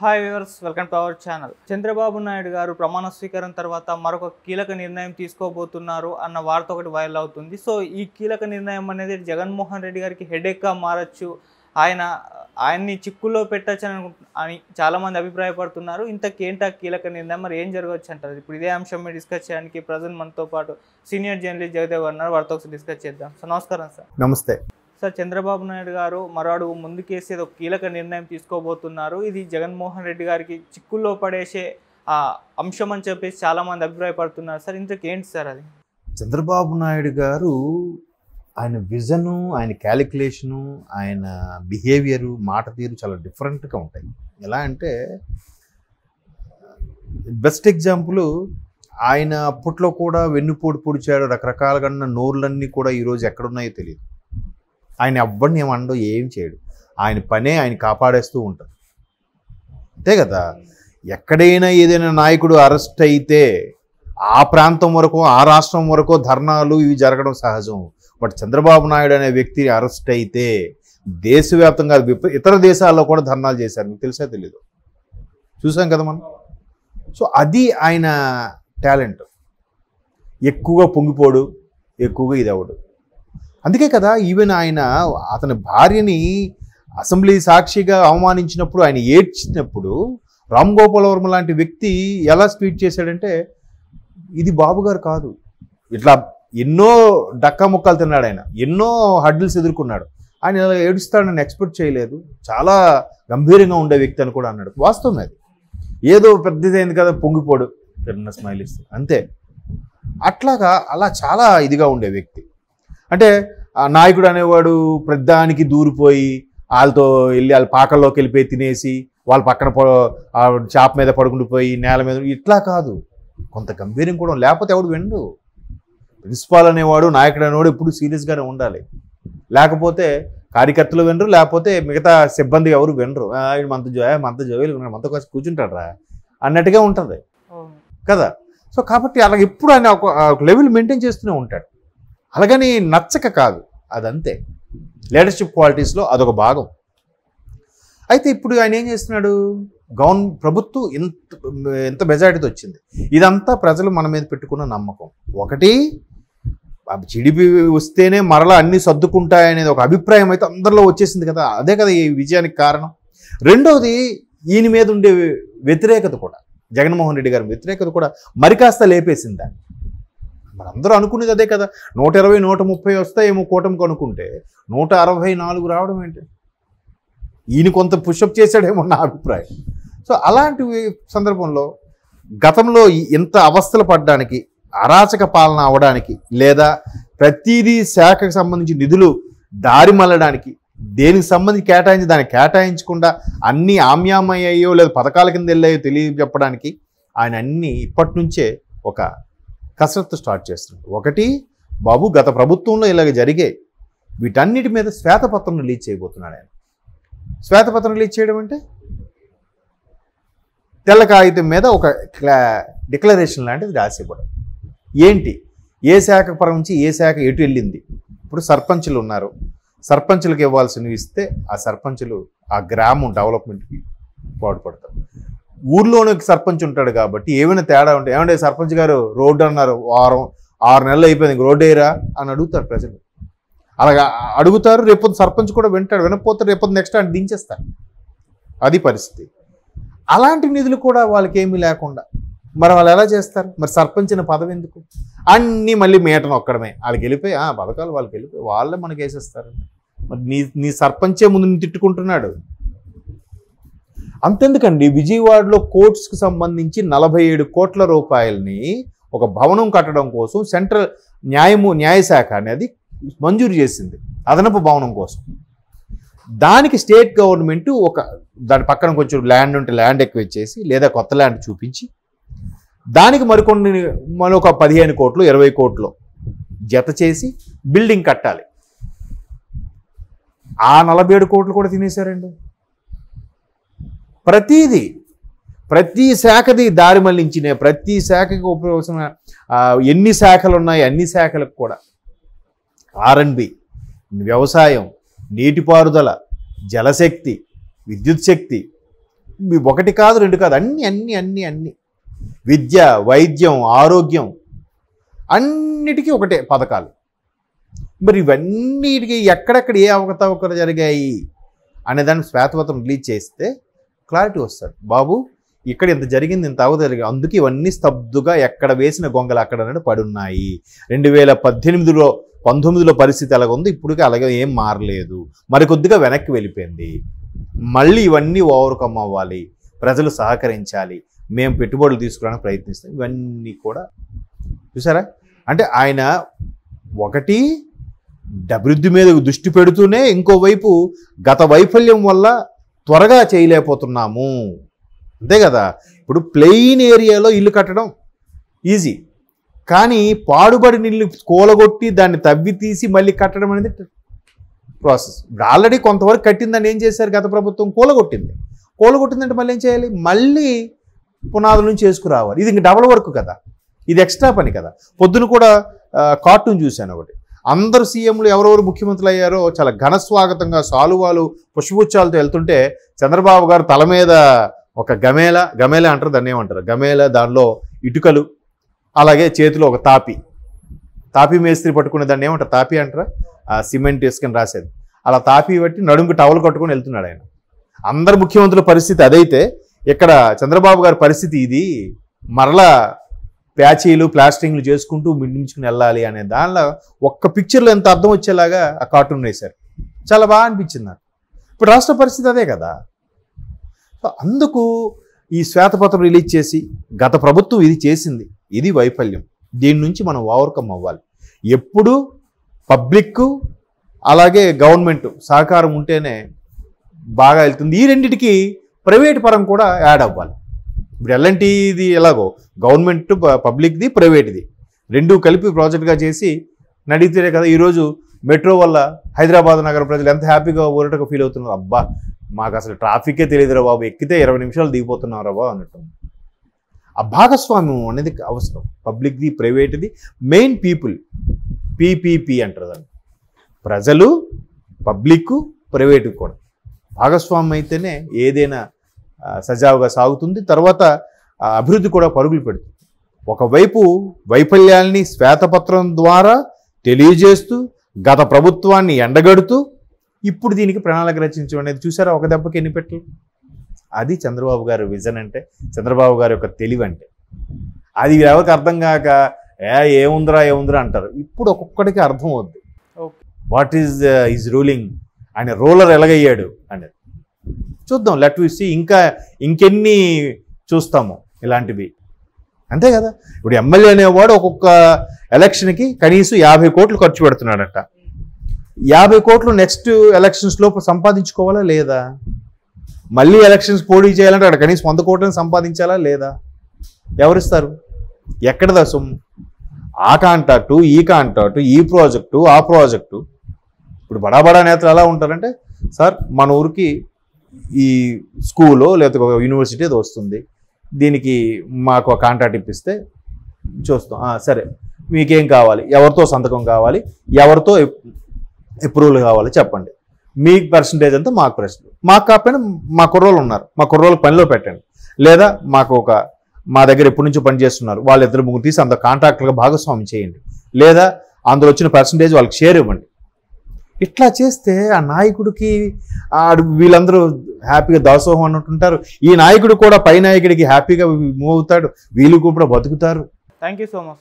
Hi viewers, welcome to our channel. Chandrababu Naidu గారు ప్రమాణ స్వీకారం తర్వాత మరొక కీలక నిర్ణయం తీసుకోబోతున్నారు అన్న వార్త ఒకటి వైరల్ అవుతుంది. సో ఈ కీలక నిర్ణయం అనేది జగన్మోహన్ రెడ్డి గారికి హెడేక్గా మారచ్చు, ఆయన్ని చిక్కుల్లో పెట్టచ్చు అని చాలామంది అభిప్రాయపడుతున్నారు. ఇంతకేంటా కీలక నిర్ణయం, మరి ఏం జరగవచ్చు అంటారు? ఇప్పుడు ఇదే అంశం మీద డిస్కస్ చేయడానికి ప్రజెంట్ మనతో పాటు సీనియర్ జర్నలిస్ట్ జగదేవ్ అన్నారు. వారితో ఒకసారి డిస్కస్ చేద్దాం. సో నమస్కారం సార్. నమస్తే సార్, చంద్రబాబు నాయుడు గారు మరో అడుగు ముందుకేసి ఒక కీలక నిర్ణయం తీసుకోబోతున్నారు. ఇది జగన్మోహన్ రెడ్డి గారికి చిక్కుల్లో పడేసే అంశం అని చెప్పేసి చాలామంది అభిప్రాయపడుతున్నారు. సార్ ఇంతకేంటి సార్ అది? చంద్రబాబు నాయుడు గారు ఆయన విజను, ఆయన క్యాలిక్యులేషను, ఆయన బిహేవియరు, మాట తీరు చాలా డిఫరెంట్గా ఉంటాయి. ఎలా అంటే బెస్ట్ ఎగ్జాంపుల్, ఆయన అప్పట్లో కూడా వెన్నుపోటు పొడిచాడు, రకరకాలుగా ఉన్న నోర్లన్నీ కూడా ఈరోజు ఎక్కడున్నాయో తెలియదు. ఆయన ఎవ్వడిని ఏమనడో ఏం చేయడు, ఆయన పనే ఆయన కాపాడేస్తూ ఉంటారు. అంతే కదా. ఎక్కడైనా ఏదైనా నాయకుడు అరెస్ట్ అయితే ఆ ప్రాంతం వరకు, ఆ రాష్ట్రం వరకు ధర్నాలు ఇవి జరగడం సహజం. బట్ చంద్రబాబు నాయుడు అనే వ్యక్తి అరెస్ట్ అయితే దేశవ్యాప్తంగా ఇతర దేశాల్లో కూడా ధర్నాలు చేశారు. మీకు తెలుసా తెలీదు? చూసాం కదా మనం. సో అది ఆయన టాలెంట్. ఎక్కువగా పొంగిపోడు, ఎక్కువగా ఇది అవ్వడు. అందుకే కదా ఈవెన్ ఆయన అతని భార్యని అసెంబ్లీ సాక్షిగా అవమానించినప్పుడు, ఆయన ఏడ్చినప్పుడు రామ్ గోపాల్ వర్మ లాంటి వ్యక్తి ఎలా స్పీచ్ చేశాడంటే, ఇది బాబు గారు కాదు, ఇట్లా ఎన్నో డక్కా ముక్కలు తిన్నాడు ఆయన, ఎన్నో హడ్డిల్స్ ఎదుర్కొన్నాడు, ఆయన ఇలా ఏడుస్తాడని ఎక్స్పెక్ట్ చేయలేదు, చాలా గంభీరంగా ఉండే వ్యక్తి అని కూడా అన్నాడు. వాస్తవం అది. ఏదో పెద్దదైంది కదా పొంగిపోడు, చిన్న స్మైల్ ఇస్తుంది అంతే. అట్లాగా అలా చాలా ఇదిగా ఉండే వ్యక్తి. అంటే ఆ నాయకుడు అనేవాడు ప్రధానికి దూరిపోయి వాళ్ళతో వెళ్ళి వాళ్ళ పాకల్లోకి వెళ్ళిపోయి తినేసి వాళ్ళ పక్కన చాప మీద పడుకుండిపోయి నేల మీద, ఇట్లా కాదు. కొంత గంభీరం కూడా, లేకపోతే ఎవడు వినడు. ప్రిన్సిపాల్ అనేవాడు, నాయకుడు అనేవాడు ఎప్పుడు సీరియస్గానే ఉండాలి. లేకపోతే కార్యకర్తలు వినరు, లేకపోతే మిగతా సిబ్బంది ఎవరు వినరు. మనతో జోయలు ఉన్నాడు, మనతో కాస్త కూర్చుంటాడు రా అన్నట్టుగా ఉంటుంది కదా. సో కాబట్టి అలా ఎప్పుడు ఆయన ఒక లెవెల్ మెయింటైన్ చేస్తూనే ఉంటాడు. అలాగని నచ్చక కాదు, అదంతే. లీడర్షిప్ క్వాలిటీస్లో అదొక భాగం. అయితే ఇప్పుడు ఆయన ఏం చేస్తున్నాడు? ప్రభుత్వం ఎంత మెజారిటీతో వచ్చింది, ఇదంతా ప్రజలు మన మీద పెట్టుకున్న నమ్మకం. ఒకటి, జిడిపి వస్తేనే మరలా అన్నీ సర్దుకుంటాయనేది ఒక అభిప్రాయం అయితే అందరిలో వచ్చేసింది కదా, అదే కదా ఈ విజయానికి కారణం. రెండవది, ఈయన మీద ఉండే వ్యతిరేకత కూడా, జగన్మోహన్ రెడ్డి గారి వ్యతిరేకత కూడా మరి కాస్త లేపేసింది దాన్ని. మనందరూ అనుకునేది అదే కదా. 120, 130 వస్తాయేమో కూటమికి అనుకుంటే 164 రావడం ఏంటి? ఈయన కొంత పుషప్ చేశాడేమో నా అభిప్రాయం. సో అలాంటి సందర్భంలో గతంలో ఇంత అవస్థలు పడడానికి, అరాచక పాలన అవడానికి, లేదా ప్రతిదీ శాఖకు సంబంధించి నిధులు దారి మళ్ళడానికి, దేనికి సంబంధించి కేటాయించి దాన్ని కేటాయించకుండా అన్నీ ఆమ్యామయ్యాయో లేదా పథకాల కింద వెళ్ళాయో తెలియజెప్పడానికి ఆయన అన్నీ ఇప్పటి నుంచే ఒక కసరత్తు స్టార్ట్ చేస్తున్నాడు. ఒకటి, బాబు గత ప్రభుత్వంలో ఇలాగ జరిగాయి, వీటన్నిటి మీద శ్వేతపత్రం రిలీజ్ చేయబోతున్నాడు ఆయన. శ్వేతపత్రం రిలీజ్ చేయడం అంటే తెల్ల కాగితం మీద ఒక డిక్లరేషన్ లాంటిది రాసివ్వడం. ఏంటి, ఏ శాఖ పరం నుంచి ఏ శాఖ ఎటు వెళ్ళింది. ఇప్పుడు సర్పంచులు ఉన్నారు, సర్పంచులకు ఇవ్వాల్సినవి ఇస్తే ఆ సర్పంచులు ఆ గ్రామం డెవలప్మెంట్కి పాటుపడతారు. ఊర్లోనే సర్పంచ్ ఉంటాడు కాబట్టి ఏమైనా తేడా ఉంటే, ఏమంటే సర్పంచ్ గారు రోడ్డు అన్నారు, 6 నెలలు అయిపోయింది, రోడ్డు వేయరా అని అడుగుతారు ప్రజలు. అలాగా అడుగుతారు. రేపొద్దు సర్పంచ్ కూడా వింటాడు, వినకపోతే రేపొద్దు నెక్స్ట్ ఆయన దించేస్తారు. అది పరిస్థితి. అలాంటి నిధులు కూడా వాళ్ళకి ఏమీ లేకుండా మరి వాళ్ళు ఎలా చేస్తారు? మరి సర్పంచ్ అనే పదవి ఎందుకు? అన్నీ మళ్ళీ మీటను ఒక్కడమే, వాళ్ళకి వెళ్ళిపోయి పథకాలు వాళ్ళకి వెళ్ళిపోయి వాళ్ళే మనకి వేసేస్తారు. మరి నీ సర్పంచే ముందు తిట్టుకుంటున్నాడు. అంతెందుకండి, విజయవాడలో కోర్ట్స్కి సంబంధించి 47 కోట్ల రూపాయలని ఒక భవనం కట్టడం కోసం సెంట్రల్ న్యాయశాఖ అనేది మంజూరు చేసింది, అదనపు భవనం కోసం. దానికి స్టేట్ గవర్నమెంట్ దాని పక్కన కొంచెం ల్యాండ్ ఉంటే ల్యాండ్ ఎక్కువ ఇచ్చేసి, లేదా కొత్త ల్యాండ్ చూపించి దానికి మరొక 15 కోట్లు 20 కోట్లు జత చేసి బిల్డింగ్ కట్టాలి. ఆ 47 కోట్లు కూడా తినేశారండి. ప్రతి శాఖది దారి మళ్ళించిన, ప్రతి శాఖకి ఉపయోగం ఎన్ని శాఖలు ఉన్నాయి అన్ని శాఖలకు కూడా R&B, వ్యవసాయం, నీటిపారుదల, జలశక్తి, విద్యుత్ శక్తి, ఒకటి కాదు, రెండు కాదు, అన్ని అన్ని అన్ని అన్ని విద్య, వైద్యం, ఆరోగ్యం అన్నిటికీ ఒకటే పథకాలు. మరి ఇవన్నిటికీ ఎక్కడెక్కడ ఏ అవకతవకలు జరిగాయి అనేదాన్ని శ్వేతపత్రం రిలీజ్ చేస్తే క్లారిటీ వస్తుంది. బాబు ఇక్కడ ఇంత జరిగింది, ఇంత జరిగింది, అందుకే ఇవన్నీ స్తబ్దుగా ఎక్కడ వేసిన గొంగలు అక్కడ పడున్నాయి. 2018-19లో పరిస్థితి ఎలాగ ఉంది, ఇప్పటికీ అలాగే ఏం మారలేదు, మరికొద్దిగా వెనక్కి వెళ్ళిపోయింది. మళ్ళీ ఇవన్నీ ఓవర్కమ్ అవ్వాలి, ప్రజలు సహకరించాలి, మేము పెట్టుబడులు తీసుకోవడానికి ప్రయత్నిస్తాం. ఇవన్నీ కూడా చూసారా. అంటే ఆయన ఒకటి అభివృద్ధి మీద దృష్టి పెడుతూనే ఇంకోవైపు గత వైఫల్యం వల్ల త్వరగా చేయలేకపోతున్నాము, అంతే కదా. ఇప్పుడు ప్లెయిన్ ఏరియాలో ఇల్లు కట్టడం ఈజీ, కానీ పాడుబడిన ఇల్లు కూలగొట్టి దాన్ని తవ్వి తీసి మళ్ళీ కట్టడం అనేది ప్రాసెస్. ఇప్పుడు ఆల్రెడీ కొంతవరకు కట్టిందని ఏం చేశారు గత ప్రభుత్వం, కూలగొట్టిందంటే మళ్ళీ ఏం చేయాలి, మళ్ళీ పునాదుల నుంచి చేసుకురావాలి. ఇది ఇంక డబల్ వర్క్ కదా, ఇది ఎక్స్ట్రా పని కదా. పొద్దున కూడా కార్టూన్ చూశాను ఒకటి, అందరు సీఎంలు ఎవరెవరు ముఖ్యమంత్రులు అయ్యారో చాలా ఘనస్వాగతంగా సాలువాలు పుష్పగుచ్చాలతో వెళ్తుంటే చంద్రబాబు గారు తల మీద ఒక గమేలా అంటారు, దాన్ని ఏమంటారు, గమేలా, దానిలో ఇటుకలు, అలాగే చేతిలో ఒక తాపి మేస్త్రి పట్టుకునే దాన్ని ఏమంటారు, తాపి అంటారా, సిమెంట్ ఇసుకని రాసేది, అలా తాపి బట్టి నడుముకి టవల్ కట్టుకొని వెళ్తున్నాడు ఆయన. అందరు ముఖ్యమంత్రుల పరిస్థితి అదైతే ఇక్కడ చంద్రబాబు గారి పరిస్థితి ఇది, మరలా ప్యాచీలు ప్లాస్టింగ్లు చేసుకుంటూ మించుకుని వెళ్ళాలి అనే దానిలో ఒక్క పిక్చర్లో ఎంత అర్థం వచ్చేలాగా ఆ కార్టూన్ వేశారు. చాలా బాగా అనిపించింది నాకు. ఇప్పుడు రాష్ట్ర పరిస్థితి అదే కదా. సో అందుకు ఈ శ్వేతపత్రం రిలీజ్ చేసి గత ప్రభుత్వం ఇది చేసింది, ఇది వైఫల్యం, దీని నుంచి మనం ఓవర్కమ్ అవ్వాలి. ఎప్పుడు పబ్లిక్ అలాగే గవర్నమెంట్ సహకారం ఉంటేనే బాగా వెళ్తుంది. ఈ రెండింటికి ప్రైవేట్ పరం కూడా యాడ్ అవ్వాలి. ఇప్పుడు ఎల్ఎన్టీది ఎలాగో గవర్నమెంట్ పబ్లిక్ది ప్రైవేట్ది రెండు కలిపి ప్రాజెక్ట్గా చేసి నడిగితేనే కదా ఈరోజు మెట్రో వల్ల హైదరాబాద్ నగర ప్రజలు ఎంత హ్యాపీగా ఊరటగా ఫీల్ అవుతున్నారు. అబ్బా మాకు అసలు ట్రాఫికే తెలియదురా బాబు, ఎక్కితే 20 నిమిషాలు దిగిపోతున్నారా బాబు అన్నట్టు. ఆ భాగస్వామ్యం అనేది అవసరం, పబ్లిక్ది ప్రైవేట్ది, మెయిన్ పీపుల్, పీపీపీ అంటారు దాన్ని, ప్రజలు, పబ్లిక్, ప్రైవేటు కూడా భాగస్వామ్యం అయితేనే ఏదైనా సజావుగా సాగుతుంది. తర్వాత అభివృద్ధి కూడా పరుగులు పెడుతుంది. ఒకవైపు వైఫల్యాల్ని శ్వేతపత్రం ద్వారా తెలియజేస్తూ గత ప్రభుత్వాన్ని ఎండగడుతూ ఇప్పుడు దీనికి ప్రణాళిక రచించడం అనేది చూసారా, ఒక దెబ్బకి ఎన్ని పెట్టలు. అది చంద్రబాబు గారి విజన్ అంటే, చంద్రబాబు గారి యొక్క తెలివి అంటే. అది ఎవరికి అర్థం కాక ఏముందిరా అంటారు. ఇప్పుడు ఒక్కొక్కడికి అర్థం అవుద్ది వాట్ ఈజ్ ఈజ్ రూలింగ్, ఆయన రూలర్ ఎలాగయ్యాడు అనేది. చూద్దాం, లెట్ వి సీ. ఇంకెన్ని చూస్తాము ఇలాంటివి, అంతే కదా. ఇప్పుడు ఎమ్మెల్యే అనేవాడు ఒక్కొక్క ఎలక్షన్కి కనీసం 50 కోట్లు ఖర్చు పెడుతున్నాడట. 50 కోట్లు నెక్స్ట్ ఎలక్షన్స్ లోపు సంపాదించుకోవాలా లేదా, మళ్ళీ ఎలక్షన్స్ పోటీ చేయాలంటే అక్కడ కనీసం 100 కోట్లను సంపాదించాలా లేదా, ఎవరిస్తారు, ఎక్కడదా సొమ్ము. ఆ కాంట్రాక్టు, ఈ కాంట్రాక్టు, ఈ ప్రాజెక్టు, ఆ ప్రాజెక్టు. ఇప్పుడు బడా నేతలు ఎలా ఉంటారంటే, సార్ మన ఊరికి ఈ స్కూలో లేకపోతే యూనివర్సిటీ అది వస్తుంది, దీనికి మాకు కాంట్రాక్ట్ ఇప్పిస్తే చూస్తాం. సరే మీకేం కావాలి, ఎవరితో సంతకం కావాలి, ఎవరితో అప్రూవల్ కావాలి చెప్పండి, మీ పర్సంటేజ్ అంతా మాకు పర్సెంటేజ్, మాకు కాకపోయినా మా కుర్రోళ్ళు ఉన్నారు, మా కుర్రోళ్ళకి పనిలో పెట్టండి, లేదా మా దగ్గర ఎప్పటి నుంచో పని చేస్తున్నారు వాళ్ళిద్దరు ముగ్గురు తీసి అంత కాంట్రాక్టర్గా భాగస్వామి చేయండి, లేదా అందులో వచ్చిన పర్సంటేజ్ వాళ్ళకి షేర్ ఇవ్వండి. ఇట్లా చేస్తే ఆ నాయకుడికి వీళ్ళందరూ హ్యాపీగా దాసోహం అన్నట్టుంటారు. ఈ నాయకుడు కూడా పై నాయకుడికి హ్యాపీగా మూవ్ అవుతాడు, వీళ్ళు కూడా బతుకుతారు. Thank you so much.